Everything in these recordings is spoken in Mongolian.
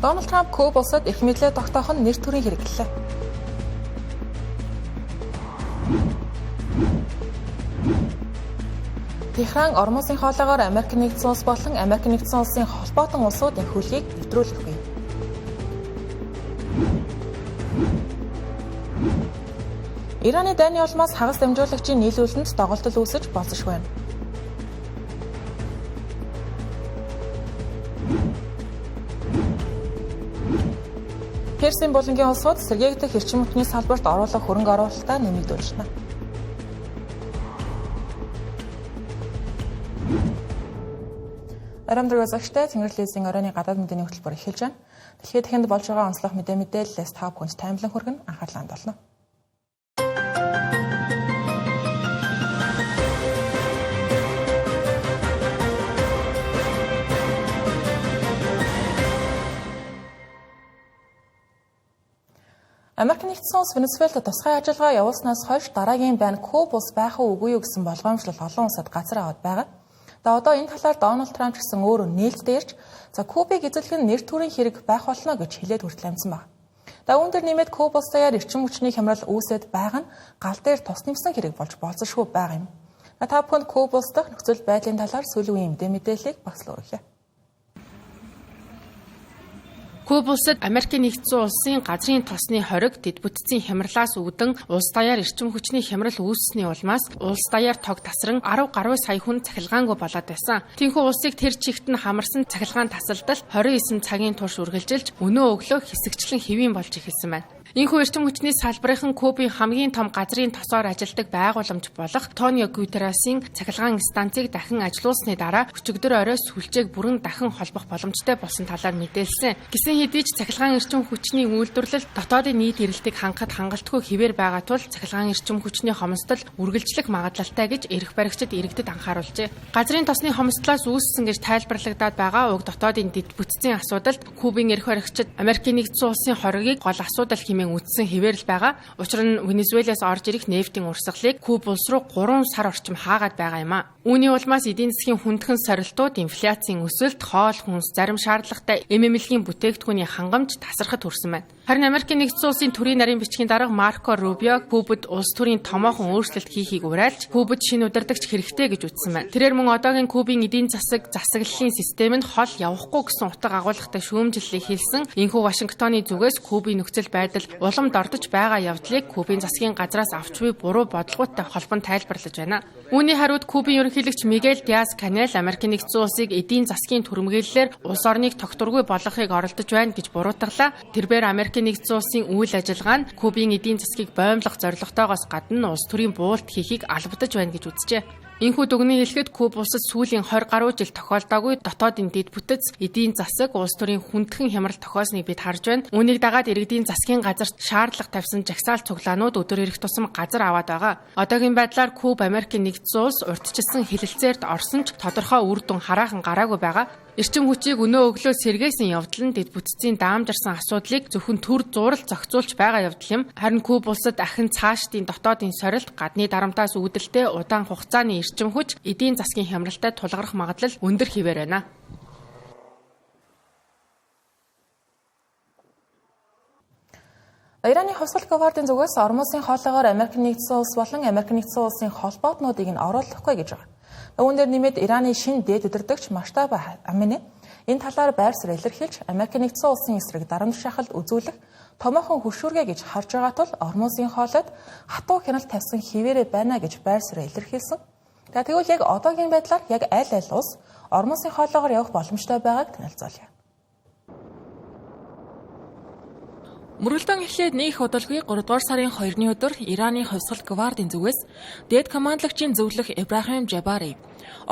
Дональд Трамп Куб улсад их мэдлээ тогтоох нь нэр төрийн хэрэглэлээ. Техран Ормосын хоолойгоор Америк нэгдсэн улс болон Америк нэгдсэн улсын холбоотон улсуудын хөлийг нэвтрүүлэх вэ. Ираны дайны улмаас хагас дамжуулагчийн нийлүүлэлтэнд доголдол үүсэж болзошгүй байна. Персийн булангийн улсууд сэргээгдэх эрчим хүчний салбарт оруулах хөрөнгө оруулалтаа нэмэгдүүлнэ. Арамдраг үзэгчтэй Цэнгэрлэлизийн оройн гадаад мэдээний хөтөлбөр эхэлж байна. Дэлхийд дахинд болж байгаа онцлог мэдээлэлээс та бүхэнд таймлан хүргэн анхаарлаа хандуулна. Америк нэгдсэн улс Венесуэлд тусгай ажиллагаа явуулснаас хойш дараагийн байн Куб улс байх үгүй юу гэсэн болгоомжлол олон улсад газар аваад байгаа. Одоо энэ талаар Дональд Трамп гэсэн өөрөө нээлттэй ирж Кубыг эзэлэх нь нэр төрийн хэрэг байх болно гэж хэлээд хүртэл амжсан байна. Үүн дээр нэмээд Куб улс даяар эрчим хүчний хямрал үүсээд байгаа нь гал дээр тус нэмсэн хэрэг болж болзошгүй байгаа юм. Та бүхэнд Куб улс дахь нөхцөл байдлын талаар сүүлийн мэдээллийг багслан өргөе. Куб улсад Америк нэгдсэн улсын газрын тосны хориг дэд бүтцийн хямралаас үүдэн улс даяар эрчим хүчний хямрал үүссэний улмаас улс даяар тог тасран 10 гаруй сая хүн цахилгаангүй болоод байсан. Тинхүү улсыг тэр чигт нь хамарсан цахилгаан тасалдалт 29 цагийн турш үргэлжилж өнөө өглөө хэсэгчлэн хэвийн болж эхэлсэн байна. Энэхүү эрчим хүчний салбарынхан Кубын хамгийн том газрын тосоор ажилдаг байгууламж болох Тонио Гутерресын цахилгаан станцыг дахин ажилуулсны дараа өчигдөр орой сүлжээг бүрэн дахин холбох боломжтой болсон талаар мэдээлсэн. Гэсэн хэдий ч цахилгаан эрчим хүчний үйлдвэрлэл дотоодын нийт эрэлтийг хангахад хангалтгүй хэвээр байгаа тул цахилгаан эрчим хүчний хомсдол үргэлжлэх магадлалтай гэж эрх баригчид иргэдэд анхааруулжээ. Газрын тосны хомсдлоос үүссэн гэж тайлбарлагдаад байгаа уг дотоодын дэд бүтцийн асуудалд Кубын эрх баригчид Америк нэгдсэн улсын хоригийг гол асуудал хэмээн үздсэн хэвээр л байгаа. Учир нь Венесуэлээс орж ирэх нефтийн урсгалыг Куб улс руу 3 сар орчим хаагаад байгаа юм а. Үүний улмаас эдийн засгийн хүндхэн сорилтууд, инфляцийн өсөлт, хоол хүнс, зарим шаардлагатай эмэмлэгийн бүтээгдэхүүний хангамж тасархад хүрсэн байна. Харин Америк нэгдсэн улсын төрийн нарийн бичгийн дарга Марко Рубио Кубад улс төрийн томоохон өөрчлөлт хийхийг уриалж, Кубад шинэ удирдагч хэрэгтэй гэж үзсэн байна. Тэрээр мөн одоогийн Кубын эдийн засаглалын системэнд хол явахгүй гэсэн утга агуулгатай шүүмжлэлийг хэлсэн. Энэхүү Вашингтоны зүгээс Кубын нөхцөл байдал уламд ордож байгаа явдлыг Кубын засгийн газраас авч буй буруу бодлоготой холбон тайлбарлаж байна. Үүний хариуд Кубын ерөнхийлөгч Мигель Диаз-Канел Америк нэгдсэн улсыг эдийн засгийн түрэмгийллээр улс орныг тогтворгүй болгохыг оролдож байна гэж буруутгалаа. Тэрээр Америк нэгдсэн улсын үйл ажиллагаа нь Кубын эдийн засгийг боомлох зорилготойгоос гадна улс төрийн буулт хийхийг албадаж байна гэж үзжээ. Энэхүү дүгнэн хэлэхэд Куб улсад сүүлийн 20 гаруй жил тохиолдоогүй дотоодын дэд бүтэц, эдийн засаг, улс төрийн хүндхэн хямрал тохиосныг бид харж байна. Үүнийг дагаад иргэдийн засгийн газарт шаардлага тавьсан жагсаал цуглаанууд өдөр ирэх тусам газар аваад байгаа. Одоогийн байдлаар Куб Америк нэгдсэн улс урьдчилсан хилэлцээрд орсон ч тодорхой үр дүн хараахан гараагүй байгаа. Эрчим хүчийг өнөө өглөө сэргээсэн явдал нь дэд бүтцийн даамжирсан асуудлыг зөвхөн төр зурал зохицуулж байгаа явдал юм. Харин Куб улсад ахин цаашдын дотоодын сорилт, гадны дарамтаас үүдэлтэй удаан хугацааны эрчим хүч, эдийн засгийн хямралтай тулгарх магадлал өндөр хэвээр байна. Ираны хувьсгал гвардийн зүгээс Ормосын хоолойгоор Америк нэгдсэн улс болон Америк нэгдсэн улсын холбоотнуудыг нь оруулахгүй гэж байгаа. Үүн дээр нэмээд Ираны шинэ дээд удирдагч Маштаба Амини энэ талаар байр суурь илэрхийлж Америк нэгдсэн улсын эсрэг дарамт шахалт үзүүлэх томоохон хөшүүргээ гэж харж байгаа тул Ормосын хоолойд хатуу хяналт тавьсан хിവэрэ байна гэж байр суурь илэрхийлсэн. Тэгвэл яг одоогийн байдлаар яг аль улс Ормосын хоолойгоор явах боломжтой байгааг танилцуулъя. Мөрөлдөн эхлээд нэг удалгүй 3 дугаар сарын 2-ны өдөр Ираны хувьсгал гвардийн зүгээс дээд командлагчийн зөвлөх Ибрахим Жабари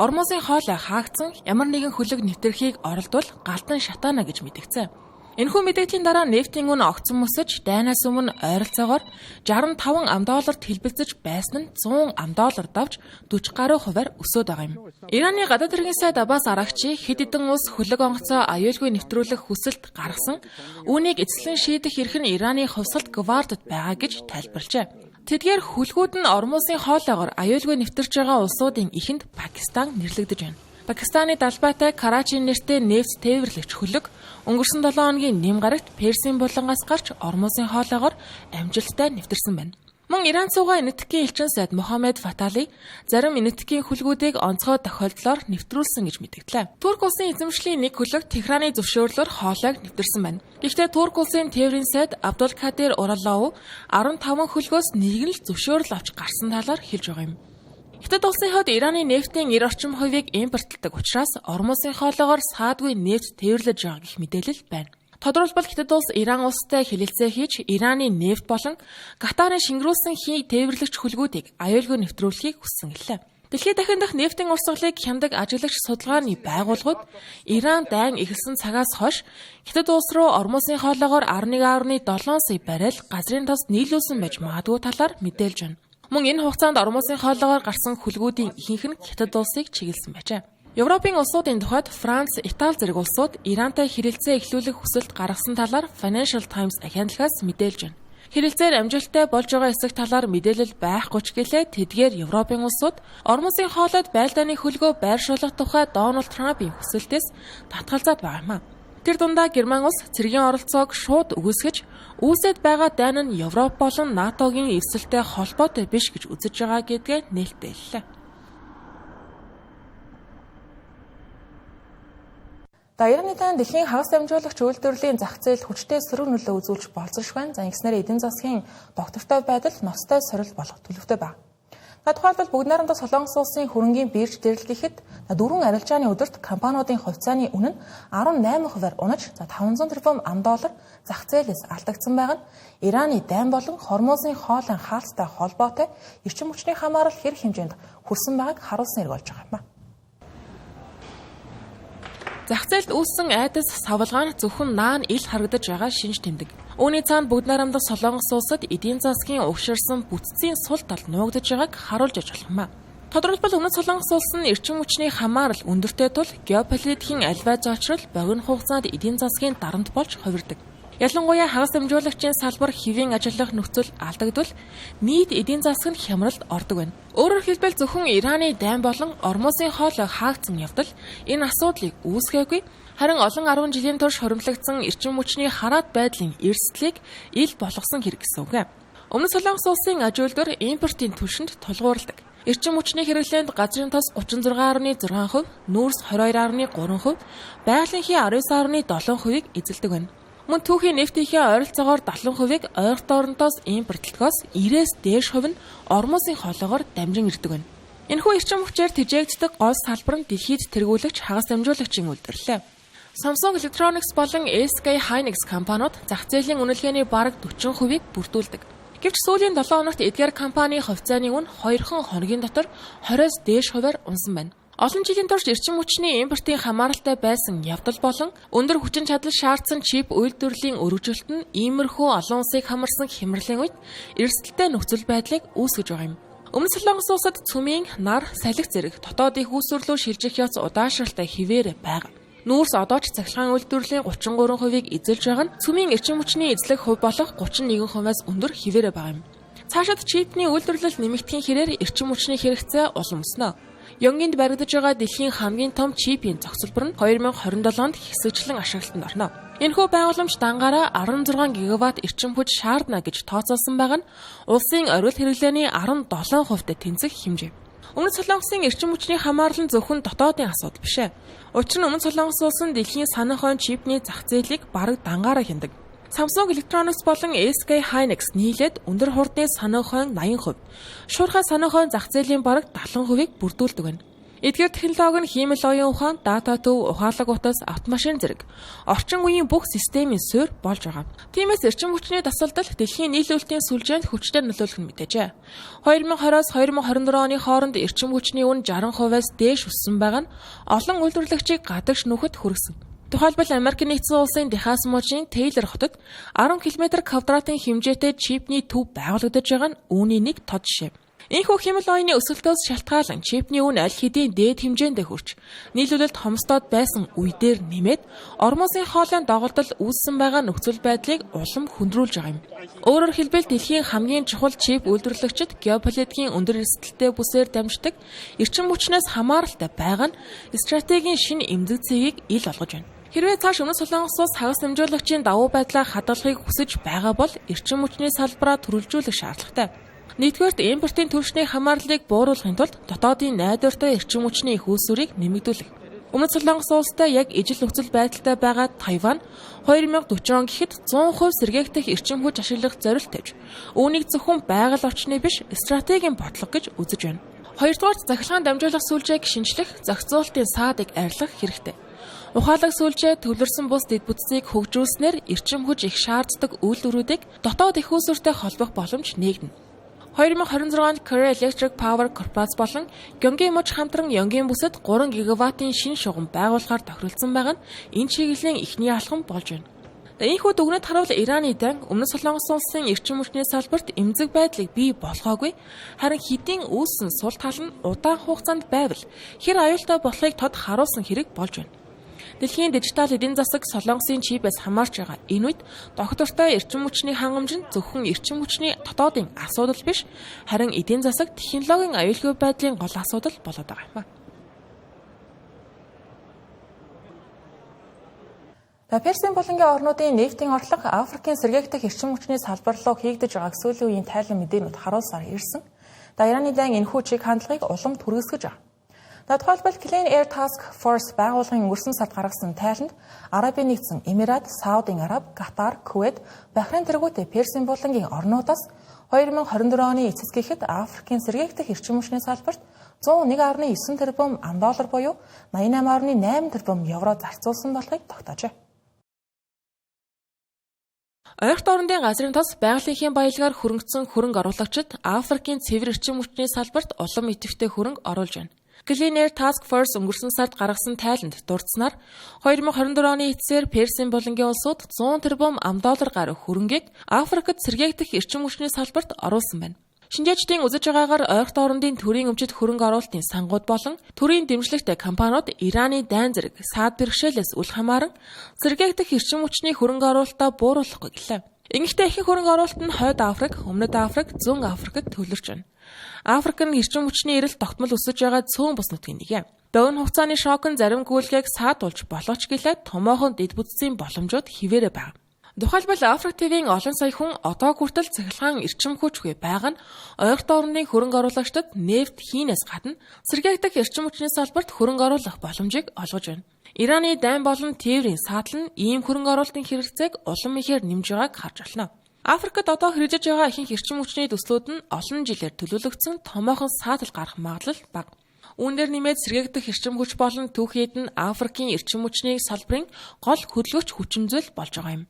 Ормосын хоолой хаагдсан ямар нэгэн хөлөг нэвтрхийг оролдвол галтан шатаана гэж мэдгцээ. Энэхүү мэдээллийн дараа нефтийн үн огцон мөсөж дайнаас өмнө ойролцоогоор $65 амд хэлбэгдэж байсан нь $100 амд давж 40 гаруй хувиар өсөд байгаа юм. Ираны гадаад хэргийн сайд Аббас Арагчи хэд хэдэн улс хөлөг онгоцоо аюулгүй нэвтрүүлэх хүсэлт гаргасан. Үүнийг эцэслэн шийдэх эрх нь Ираны хувьсгалт гвардад байгаа гэж тайлбарлажээ. Тэдгээр хүлгүүд нь Ормосын хоолойгоор аюулгүй нэвтэрч байгаа улсуудын эхэнд Пакистан нэрлэгдэж байна. Пакистаны далбайтай Карачи нэртэй нефт тээвэрлэгч хөлөг өнгөрсөн 7 хоногийн нэм гарагт Персийн булангаас гарч Ормосын хоолоогоор амжилттай нэвтэрсэн байна. Мөн Иран цугаа энэтхэгийн элчин сайд Мохаммед Фатали зарим энэтхэгийн хөлгүүдийг онцгой тохиолдлоор нэвтрүүлсэн гэж мэдгдлээ. Турк улсын эзэмшлийн нэг хөлөг Техраны зөвшөөрлөөр хоолойг нэвтэрсэн байна. Гэхдээ Турк улсын тээврийн сайд Абдулкадир Ураллоу 15 хөлгөөс нэг нь л зөвшөөрөл авч гарсан талаар хэлж байгаа юм. Хятад улсын хувьд Ираны нефтийн 90 орчим хувийг импортлдог учраас Ормосын хоолоогоор саадгүй нефт тээвэрлэж байгаа гэх мэдээлэл байна. Тодорхойлбол Хятад улс Иран улстай хэлэлцээ хийж Ираны нефт болон Катарын шингэрүүлсэн хий тээвэрлэгч хөлгүүдийг аюулгүй нэвтрүүлэхийг хүссэн гэлээ. Дэлхийд дахин дахь нефтийн урсгалыг хямдаг ажиглагч судалгааны байгууллагууд Иран дайн эхэлсэн цагаас хойш Хятад улс руу Ормосын хоолоогоор 11.7 сая баррел газрын тос нийлүүлсэн байж магадгүй талаар мэдээлж байна. Мөн энэ хугацаанд Ормосын хоолоогоор гарсан хөлгүүдийн ихэнх нь Хятад улсыг чиглэсэн байжээ. Европын улсуудын тухайд Франц, Итали зэрэг улсууд Ирантай хэрэлцээ эхлүүлэх хүсэлт гаргасан талаар Financial Times агентлагаас мэдээлж байна. Хэрэлцээр амжилттай болж байгаа эсрэг талаар мэдээлэл байхгүй ч гэлээ тэдгээр Европын улсууд Ормосын хоолойд байлдааны хөлгөө байршуулах тухай Дональд Трампын хүсэлтээс татгалзаад байгаа юм а. Тэр дундаа Герман улс цэргийн оролцоог шууд үгүйсгэж үүсэт байгаа дайн нь Европ болон НАТОгийн эвсэлтэй холбоотой биш гэж үзэж байгаа гэдгээ нээлттэйллээ. Ираны дайн дэлхийн хагас дамжуулагч үйлдвэрлэлийн зах зээлд хүчтэй сөрөг нөлөө үзүүлж болцсош байна. За ингэснээр эдийн засгийн доктортой байдал ностой сорил болох төлөвтэй байна. Тухайлбал бүгд найрамдах Солонгос улсын хөрөнгийн бирж дэрлэхэд 4 арилжааны өдөрт компаниудын хувьцааны үнэ нь 18%-аар унаж 500 тэрбум $5 зах зээлээс алдагдсан байгаа нь Ираны дайн болон Хормозын хоолойн хаалттай холбоотой эрчим хүчний хамаарал хэр хэмжээнд хүрсэн байгааг харуулсан хэрэг болж байгаа юм а. Зах зээлд үүссэн айдас савлгаа нь зөвхөн наан ил харагдаж байгаа шинж тэмдэг. Үүний цаана бүгд найрамдах Солонгос улсад эдийн засгийн угширсан бүтцийн сул тал нуугдж байгааг харуулж ажиглах юм а. Тодорхойлбол Өмнөд Солонгос улс нь эрчим хүчний хамаарал өндөртэй тул геополитикийн альваа зоочрол богино хугацаанд эдийн засгийн дарамт болж хувирдаг. Ялангуяа хагас дамжуулагчийн салбар хэвийн ажиллах нөхцөл алдагдвал нийт эдийн засаг нь хямралд ордог байна. Өөрөөр хэлбэл зөвхөн Ираны дайн болон Ормосын хоолой хаагдсан явдал энэ асуудлыг үүсгээгүй, харин олон 10 жилийн турш хуримтлагдсан эрчим хүчний хараат байдлын эрсдлийг ил болгосон хэрэг гэсэн үг. Өмнөд Солонгос улсын аж үйлдвэр импортын түвшинд тулгуурладаг. Эрчим хүчний хэрэглээнд газрын тос 36.6%, нүүрс 22.3%, байгалийн хий 19.7%-ийг эзэлдэг байна. Мөн түүхийн нефтийнхээ ойролцоогоор 70%-ийг ойролт орнотоос импортлохоос 90-ээс дээш хувь нь Ормосын хоолоогоор дамжин ирдэг байна. Энэхүү эрчим хүчээр тэжээгддэг гол салбар нь дэлхийд тэргүүлэгч хагас дамжуулагчийн үйлдвэрлэлээ. Samsung Electronics болон SK Hynix компаниуд зах зээлийн үнэлгээний бараг 40%-ийг бүрдүүлдэг. Гэвч сүүлийн 7 хоногт эдгээр компани хувьцааны үнэ 2 хоногийн дотор 20-с дээш хувиар унсан байна. Олон жилийн турш эрчим хүчний импортын хамааралтай байсан явдал болон өндөр хүчин чадал шаардсан чип үйлдвэрлэлийн өргөжөлт нь иймэрхүү олон улсыг хамарсан хямралын үед эрсдэлтэй нөхцөл байдлыг үүсгэж байгаа юм. Өмнөд Солонгос улсад цүмийн, нар, салхи зэрэг дотоодын хүүсвэрлүү шилжих яц удаашралтай хിവэр байгаа. Нүүрс одоо ч цахилгаан үйлдвэрлэлийн 33%-ийг эзэлж байгаа нь цүмийн эрчим хүчний эзлэх хувь болох 31%-аас өндөр хിവэр байгаа юм. Цаашид чипний үйлдвэрлэл нэмэгдэхийн хэрээр эрчим хүчний хэрэгцээ улам өснө. Янгинд баригдаж байгаа дэлхийн хамгийн том чипийн зохицолбор нь 2027 онд хэсэгчлэн ашиглалтанд орно. Энэхүү байгууламж дангаараа 16 гигаватт эрчим хүч шаардна гэж тооцоолсон байгаа нь улсын оройн хэрэглээний 17%-д тэнцэх хэмжээ. Өмнөд Солонгосын эрчим хүчний хамаарал нь зөвхөн дотоодын асуудал биш ээ. Учир нь Өмнөд Солонгос улс нь дэлхийн санах хойно чипний зах зээлийг бараг дангаараа хяндаг. Samsung Electronics болон SK Hynix нийлээд өндөр хурдны санах хойно 80%, шуурхай санах хойно зах зээлийн бараг 70%-ийг бүрдүүлдэг байна. Эдгээр технологи нь хиймэл оюун ухаан, дата төв, ухаалаг утас, автомашин зэрэг орчин үеийн бүх системийн суурь болж байгаа. Тиймээс эрчим хүчний дасалдал дэлхийн нийлүүлэлтийн сүлжээнд хүчтэй нөлөөлөх нь мэдээжээ. 2020-аас 2024 оны хооронд эрчим хүчний үнэ 60%-аас дээш өссөн байгаа нь олон үйлдвэрлэгчийг гадагш нөхөд хүргэсэн. Тухайлбал Америк нэгдсэн улсын Техас мужийн Тейлор хотод 10 км квадратын хэмжээтэй чипний төв байгуулагдаж байгаа нь үүний нэг тод жишээ. Энэхүү хэмэл оюуны өсөлтөөс шалтгаалan чипний үн аль хэдийн дээд хэмжээнд хүрч нийлүүлэлт хомсдоод байсан үедээр нэмээд ормосын хоолойн доголдол үүссэн байгаа нөхцөл байдлыг улам хүндрүүлж байгаа юм. Өөрөөр хэлбэл дэлхийн хамгийн чухал чип үйлдвэрлэгчид геополитикийн өндөр эрсдэлтэй бүсээр дамждаг эрчим хүчнээс хамааралтай байгаа нь стратегийн шинэ эмзэг цэгийг ил олгож байна. Хэрвээ цааш Өмнөд Солонгос улс хагас дамжуулагчийн давуу байдлаа хадгалахыг хүсэж байгаа бол эрчим хүчний салбараа түрүүлжүүлэх шаардлагатай. Нэгдүгээрт импортын түвшний хамаарлыг бууруулахын тулд дотоодын найдвартай эрчим хүчний их үүсвэрийг нэмэгдүүлэх. Өмнөд Солонгос улстай яг ижил нөхцөл байдалтай байгаа Тайван 2040 он гэхэд 100% сэргээгдэх эрчим хүч ашиглах зорилт тавьж, үүнийг зөвхөн байгаль орчны биш стратегийн бодлого гэж үзэж байна. Хоёрдугаарт захиргаан дамжуулах сүлжээг шинжлэх, зохицуулалтын саадыг арилгах хэрэгтэй. Ухаалаг сүлжээ төвлөрсөн бус дэд бүтцийг хөгжүүлснээр эрчим хүч их шаарддаг үйлдвэрүүдийг дотоод их үүсвэртэй холбох боломж нээгдэнэ. 2026 онд Korea Electric Power корпорац болон Gyeonggi муж хамтран Yonгийн бүсэд 3 гигаваттын шинэ шугам байгуулахаар тохиролцсон байгаа нь энэ чиглэлийн эхний алхам болж байна. Энэхүү дүгнэлт харуул Ираны дан Өмнөд Солонгос улсын эрчим хүчний салбарт эмзэг байдлыг бий болгоогүй, харин хэдийн үүссэн сул тал нь удаан хугацаанд байвал хэр аюултай болохыг тод харуулсан хэрэг болж байна. Дэлхийн дижитал эдийн засаг Солонгосын чипээс хамаарч байгаа энэ үед доктортой эрчим хүчний хангамж нь зөвхөн эрчим хүчний дотоодын асуудал биш, харин эдийн засаг технологийн аюулгүй байдлын гол асуудал болоод байгаа юм. Персийн булангийн орнуудын нефтийн орлого Африкийн сэргээгдэх эрчим хүчний салбар руу хийгдэж байгааг сүүлийн үеийн тайлан мэдээнүүд харуулсаар ирсэн. Ираны дан энэхүү чиг хандлагыг улам түргэсгэж байгаа. Тодорхойлбол Clean Air Task Force байгууллагын өнгөрсөн сард гаргасан тайланд Арабын нэгдсэн Эмират, Саудын Араб, Катар, Кувейт, Бахрейн тэргүүтэй Персийн булангийн орнуудаас 2024 оны эцэс гэхэд Африкийн сэргээгдэх эрчим хүчний салбарт 101.9 тэрбум $, буюу 88.8 тэрбум евро зарцуулсан болохыг тогтоожээ. Ойролт орнын газрын тос байгалийнхын баялгаар хөрөнгөцсөн хөрөнгө оруулагчид Африкийн цэвэр эрчим хүчний салбарт улам идэвхтэй хөрөнгө оруулж байна. Clean Air Task Force өнгөрсөн сард гаргасан тайланд дурдсанаар 2024 оны эцсээр Персийн булангийн улсууд 100 тэрбум $, гаруй хөрөнгийг Африкт сэргээгдэх эрчим хүчний салбарт оруулсан байна. Шинжээчдийн үзэж байгаагаар ойролт орнын төрийн өмчит хөрөнгө оруулалтын сангууд болон төрийн дэмжлэгтэй компаниуд Ираны дайн зэрэг саад бэрхшээлээс үл хамааран сэргээгдэх эрчим хүчний хөрөнгө оруулалтаа бууруулахгүй гэлээ. Ингэхдээ ихэнх хөрөнгө оруулалт нь Хойд Африк, Өмнөд Африк, Зүүн Африкт төвлөрч байна. Африк нь эрчим хүчний эрэлт тогтмол өсөж байгаа цөөн бус нутгийн нэг юм. Богино хугацааны шок нь зарим гүйлгээг саадуулж болооч гэлээ томоохон дэд бүтцийн боломжууд хിവэрэ байна. Тухайлбал Африк ТV-ийн олон сая хүн одоо хүртэл цахилгаан эрчим хүчгүй байгаа нь ойролт орнын хөрөнгө оруулагчдад нефт хийнээс гадна сэргээгдэх эрчим хүчний салбарт хөрөнгө оруулах боломжийг олгож байна. Ираны дайн болон тээврийн саатал нь ийм хөрөнгө оруулалтын хэрэгцээг улам ихээр нэмж байгааг харж байна. Африкт одоо хэрэгжиж байгаа ихэнх эрчим хүчний төслүүд нь олон жилээр төлөвлөгдсөн томоохон саатал гарах магадлал бага. Үүнээр нэмээд сэргээгдэх эрчим хүч болон түүхийд нь Африкийн эрчим хүчний салбарын гол хөдөлгөгч хүчин зүйл болж байгаа юм.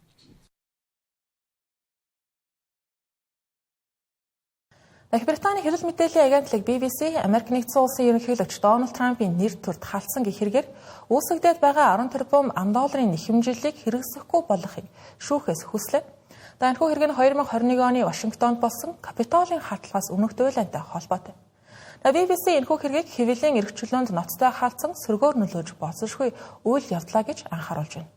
Британий хэвлэл мэдээллийн агентлаг BBC Америк нэгдсэн улсын ерөнхийлөгч Дональд Трампын нэр төрд халдсан гэх хэрэгээр үүсгэгдээд байгаа 10 тэрбум $, нэхэмжлэлийг хэрэгсэхгүй болохыг шүүхээс хүслээ. Энэхүү хэрэг нь 2021 оны Вашингтонд болсон Капитолийн хатлагаас өмнөх дуйлантай холбоотой. BBC энэхүү хэргийг хэвлэлийн эрхчлөөнд ноцтой хаалцсан сөргөөр нөлөөж болцсошгүй үйл явдлаа гэж анхааруулж байна.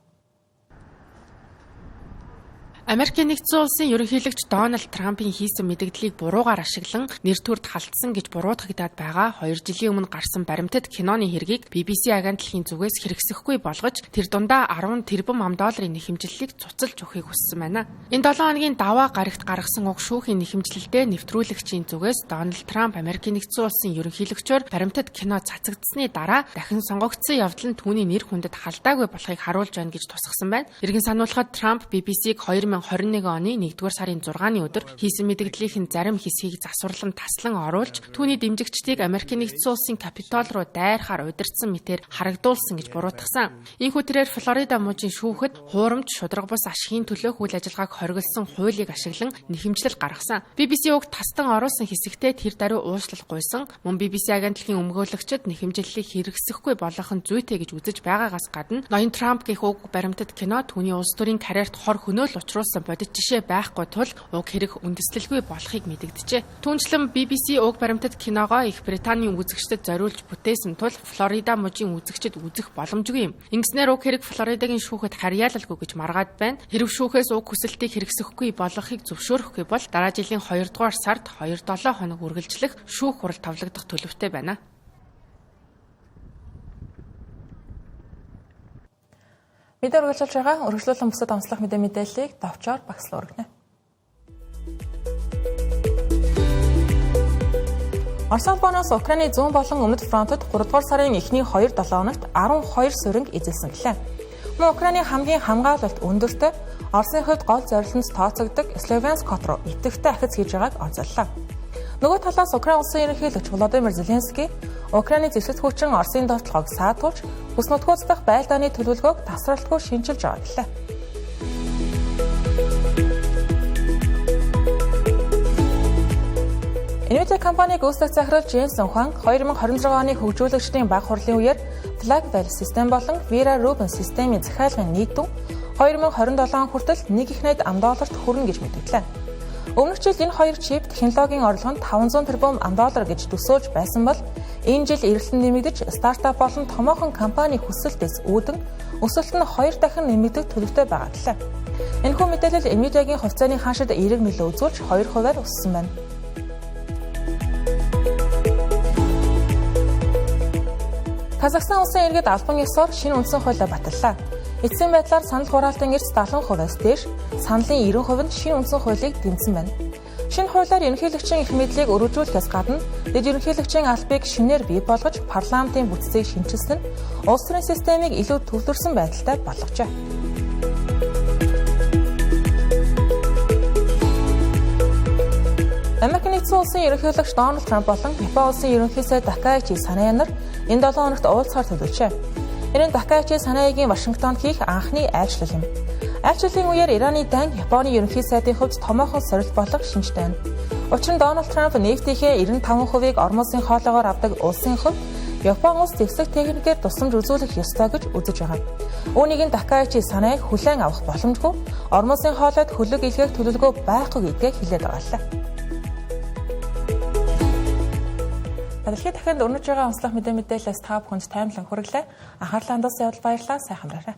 Америкийн нэгдсэн улсын ерөнхийлөгч Дональд Трампын хийсэн мэдэгдлийг буруугаар ашиглан нэр төрд халтсан гэж буруутгагдаад байгаа 2 жилийн өмнө гарсан баримтат киноны хэргийг BBC агентлагийн зүгээс хэрэгсэхгүй болгож тэр дундаа 10 тэрбум $, нэхэмжлэлийг цуцалж өгөхийг хүссэн байна. Энэ 7 хоногийн даваа гарагт гаргасан уг шүүхийн нэхэмжлэлдээ нэвтрүүлэгчийн зүгээс Дональд Трамп Америкийн нэгдсэн улсын ерөнхийлөгчөөр баримтат кино цацагдсны дараа дахин сонгогдсон явдал нь түүний нэр хүндэд халдаагүй болохыг харуулж байна гэж тусгасан байна. Иргэн сануулахад Трамп BBC-г 2021 оны 1-р сарын 6-ны өдөр хийсэн мэдэгдлийнхэн зарим хэсгийг засварлан таслан оруулж түүний дэмжигчдийг Америкийн нэгдсэн улсын Капитол руу дайрахаар удирдсан мэтээр харагдуулсан гэж буруутгасан. Ийхүү тэрээр Флорида мужийн шүүхэд хуурамч шударга бус ашигын төлөөх үйл ажиллагааг хориглосон хуулийг ашиглан нэхэмжлэл гаргасан. BBC уг тастан оруулсан хэсэгтээ тэр даруй уучлал гуйсан. Мөн BBC агентлагийн өмгөөлөгчид нэхэмжлэлийг хэрэгсэхгүй болох нь зүйтэй гэж үзэж байгаагаас гадна ноён Трамп гэх уг баримтат кино түүний улс төрийн карьерт хор хөнөөл учруулсан бус бодит жишээ байхгүй тул уг хэрэг үндэслэлгүй болохыг мэдэгджээ. Түүнчлэн BBC уг баримтат киногоо Их Британийн үзэгчдэд зориулж бүтээсэн тул Флорида мужийн үзэгчид үзэх боломжгүй юм. Ингэснээр уг хэрэг Флоридагийн шүүхэд харьяалалгүй гэж маргаад байна. Хэрв шүүхээс уг хүсэлтийг хэрэгсэхгүй болгохыг зөвшөөрөхгүй бол дараа жилийн 2 дугаар сард 2-7 хоног үргэлжлэх шүүх хурал тавлагдах төлөвтэй байна. Мэдээ үргэлжлүүлж байгаа өргөжлүүлэн бусад онцлог мэдээллийг давчаар багслан өргөнө. Орос улбаноос Украины зүүн болон өмнөд фронтод 3 дугаар сарын эхний 2-7 хоногт 12 сууринг эзэлсэн гэлээ. Мөн Украины хамгийн хамгаалалт өндөртэй Оросын хувьд гол зорилтонд тооцогддог Словянск хот руу идэвхтэй ахиц хийж байгааг онцоллоо. Нөгөө талаас Украин улсын ерөнхийлөгч Володимир Зеленский Украины зэвсэгт хүчин Оросын довтлогыг саатуулж бүс нутгууд дахь байлдааны төлөвлөгөөг тасралтгүй шинжилж байгаа гэлээ. Nvidia компаниг үүсгэх захирал Jensen Huang 2026 оны хөгжүүлэгчдийн баг хурлын үеэр Blackwell систем болон Vera Rubin системийн захиалгын нийтдэн 2027 он хүртэл $1.8 хүрнэ гэж мэдгдлээ. Өмнөх жил энэ хоёр чип технологийн орлого нь $500 тэрбум гэж төсөөлж байсан бол энэ жил эргэлтэн нэмэгдэж стартап болон томоохон компани хүсэлтээс үүдэн өсөлт нь 2 дахин нэмэгдэх төлөвтэй байгаа гэлээ. Энэхүү мэдээлэл Nvidia-гийн хувьцааны хаашид эерэг нөлөө үзүүлж 2% өссөн байна. Казахстан улсын иргэд албан ёсоор шинэ үндсэн хуулиа баталлаа. Эцсийн байдлаар санал хураалтын эрс 70%-аас дээш, саналын 90% нь шинэ үндсэн хуулийг дэмжсэн байна. Шинэ хуулиар ерөнхийлөгчийн эрх мэдлийг өргөжүүлэхээс гадна дэд ерөнхийлөгчийн албыг шинээр бий болгож парламентын бүтцийг шинжилсэн нь улс төрийн системийг илүү төвлөрсөн байдалтай болгожээ. Америк нэгдсэн улсын ерөнхийлөгч Дональд Трамп болон Япон улсын ерөнхий сайд Такаичи Саная нар энэ 7 хоногт уулзахаар төлөвлөжээ. Энэ нь Такаичи Санаягийн Вашингтонд хийх анхны айлчлал юм. Айлчлалын үеэр Ираны дан Японы ерөнхий сайдын хувьд томоохон сорилт болох шинжтэй байна. Учир нь Дональд Трамп нефтийнхээ 95%-ийг Ормосын хоолоогоор авдаг улсын хувьд Япон улс зэвсэг техникээр тусламж үзүүлэх ёстой гэж үзэж байгаа. Үүнийг нь Такаичи Санаяг хүлээн авах боломжгүй Ормосын хоолойд хөлөг илгээх төлөвлөгөө байхгүй гэдгээ хэлээд байгаа лээ. Дэлхийд дахинд өрнөж байгаа онцлог мэдээлэлээс та бүхэнд таймлан хүргэлээ. Анхаарлаа хандуулсан явдал баярлалаа. Сайн хамраарай.